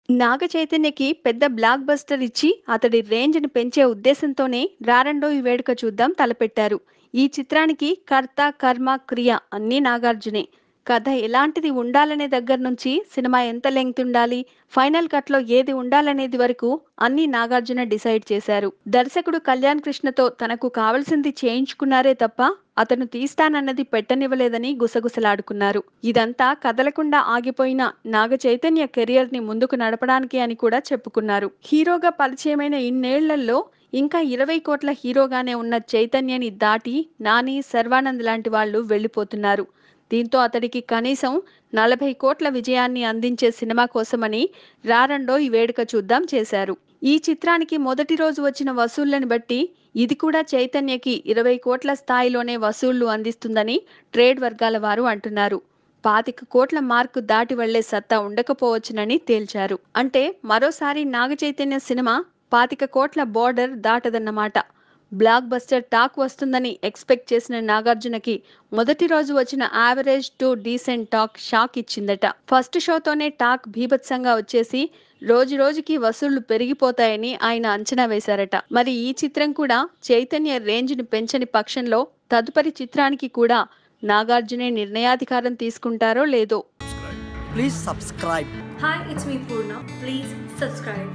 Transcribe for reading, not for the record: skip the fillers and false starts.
నాగ చైతన్యకి పెద్ద block buster ఇచ్చి అతడి రేంజ్‌ని పెంచే ఉద్దేశంతోనే 'రారండోయ్ వేడుక చూద్దాం' తలపెట్టారు. ఈ చిత్రానికి కర్త, కర్మ, క్రియ అన్నీ నాగార్జునే. కథ ఎలాంటిది ఉండాలనే దగ్గర నుంచి సినిమా ఎంత లెంగ్త్ ఉండాలి, ఫైనల్ కట్‌లో ఏది ఉండాలనేది వరకు అన్నీ నాగార్జున డిసైడ్ చేశారు. దర్శకుడు కళ్యాణ్ కృష్ణతో తనకు కావాల్సింది చేయించుకున్నారే తప్ప అతను తీస్తానన్నది పెట్టనివ్వలేదని గుసగుసలాడుకున్నారు. ఇదంతా కదలకుండా ఆగిపోయిన నాగ చైతన్య కెరియర్ ని ముందుకు నడపడానికి అని కూడా చెప్పుకున్నారు. హీరోగా పరిచయమైన ఇన్నేళ్లలో ఇంకా 20 కోట్ల హీరోగానే ఉన్న చైతన్యని దాటి నాని, శర్వానంద్ లాంటి వాళ్ళు వెళ్లిపోతున్నారు. దీంతో అతడికి కనీసం 40 కోట్ల విజయాన్ని అందించే సినిమా కోసమని రారండోయ్ వేడుక చూద్దాం చేశారు. ఈ చిత్రానికి మొదటి రోజు వచ్చిన వసూళ్లను బట్టి ఇది కూడా చైతన్యకి 20 కోట్ల స్థాయిలోనే వసూళ్లు అందిస్తుందని ట్రేడ్ వర్గాల వారు అంటున్నారు. 25 కోట్ల మార్కు దాటి వెళ్లే సత్తా ఉండకపోవచ్చునని తేల్చారు. అంటే మరోసారి నాగ చైతన్య సినిమా 25 కోట్ల బోర్డర్ దాటదన్నమాట. బ్లాక్ బస్టర్ టాక్ వస్తుందని ఎక్స్‌పెక్ట్ చేసిన నాగార్జునకి మొదటి రోజు వచ్చిన average to decent talk shock ఇచ్చిందట. ఫస్ట్ షోతోనే టాక్ బీభత్సంగా వచ్చేసి రోజు రోజుకి వసూళ్లు పెరిగిపోతాయని ఆయన అంచనా వేశారట. మరి ఈ చిత్రం కూడా చైతన్య రేంజ్‌ని పెంచని పక్షంలో తదుపరి చిత్రానికి కూడా నాగార్జునే నిర్ణయాధికారం తీసుకుంటారో లేదో. Please subscribe. Hi, it's me Purna. Please subscribe.